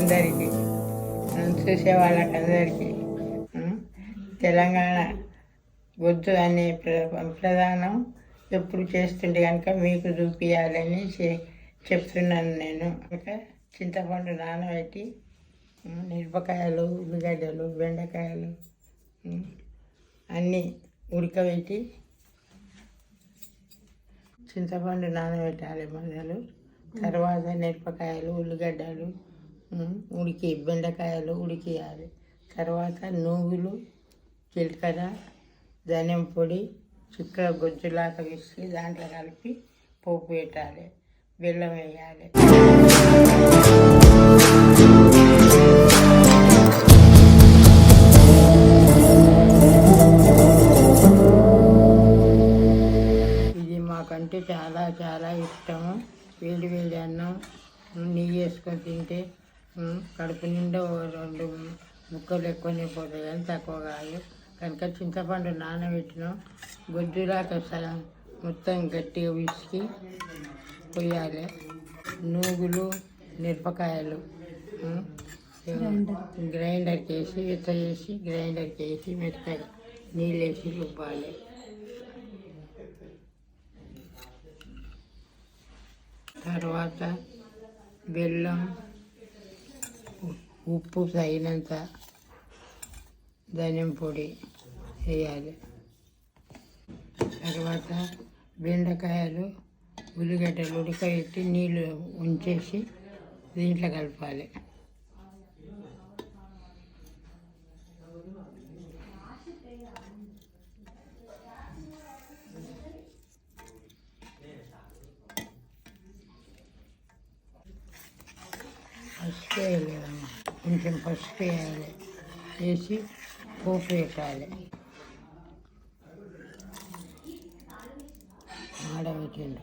అందరికీ, చూసే వాళ్ళకందరికీ తెలంగాణ గొంతు అనే ప్రధానం ఎప్పుడు చేస్తుంటే కనుక మీకు చూపించాలని చెప్తున్నాను నేను. ఇంకా చింతపండు నానబెట్టి మిరపకాయలు, ఉల్లిగడ్డలు, బెండకాయలు అన్నీ ఉడకబెట్టి చింతపండు నానబెట్టాలి మొదలు. తర్వాత మిరపకాయలు, ఉల్లిగడ్డలు బెండకాయలు ఉడికియాలి. తర్వాత నువ్వులు, జీలకర్ర, ధనియం పొడి చిక్కగా గొజ్జులాగా వేసి దాంట్లో కలిపి పోపు పెట్టాలి. బెల్లం వేయాలి. ఇది మాకంటే చాలా చాలా ఇష్టము. వేడి వేడి అన్నం నెయ్యి వేసుకొని తింటే కడుపు నిండా 2 ముక్కలు ఎక్కువనే పోతాయి కానీ తక్కువ కాదు. కనుక చింతపండు నానబెట్టిన గొజ్జులాగా మొత్తం గట్టిగా విసికి పోయాలి. నువ్వులు, మిరపకాయలు గ్రైండర్కి వేసి చేసి గ్రైండర్కి వేసి మెత్తగా నీళ్ళు వేసి రుబ్బాలి. తర్వాత బెల్లం, ఉప్పు తగినంత, ధనియం పొడి వేయాలి. తర్వాత బెండకాయలు, ఉల్లిగడ్డలు ఉడకబెట్టి నీళ్ళు ఉంచేసి దీంట్లో కలపాలి. పసుపు వేయలేదమ్మా, కొంచెం పసుపు వేయాలి. వేసి పోపు పెట్టాలి. ఆడబెట్టిండు.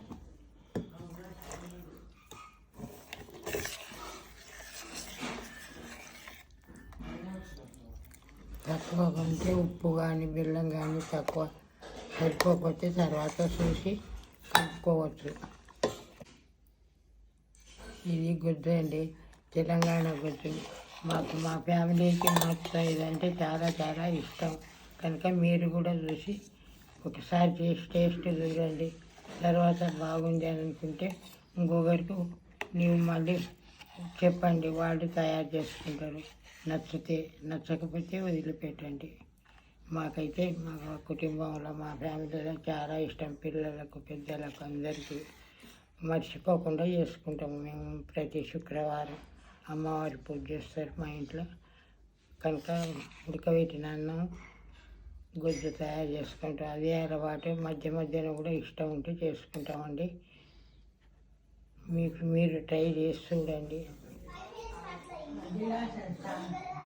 తక్కువ ఉంటే ఉప్పు కానీ బెల్లం కానీ తక్కువ సరిపోకపోతే తర్వాత చూసి కలుపుకోవచ్చు. ఇది గుజ్జు అండి, తెలంగాణ గుజ్జు. మా ఫ్యామిలీకి ఇదంటే చాలా చాలా ఇష్టం. కనుక మీరు కూడా చూసి ఒకసారి చేసి టేస్ట్ చూడండి. తర్వాత బాగుంది అని అనుకుంటే ఇంకొకరికి నీవు మళ్ళీ చెప్పండి, వాళ్ళు తయారు చేసుకుంటారు. నచ్చకపోతే వదిలిపెట్టండి. మాకైతే మా కుటుంబంలో మా ఫ్యామిలీలో చాలా ఇష్టం. పిల్లలకు, పెద్దలకు అందరికీ మర్చిపోకుండా చేసుకుంటాము. మేము ప్రతి శుక్రవారం అమ్మవారి పూజ చేస్తారు మా ఇంట్లో. కనుక ఉడకబెట్టిన అన్నం గుజ్జు తయారు చేసుకుంటాం. అదే అలవాటు. మధ్యలో కూడా ఇష్టం ఉంటే చేసుకుంటామండి. మీరు ట్రై చేసి చూడండి.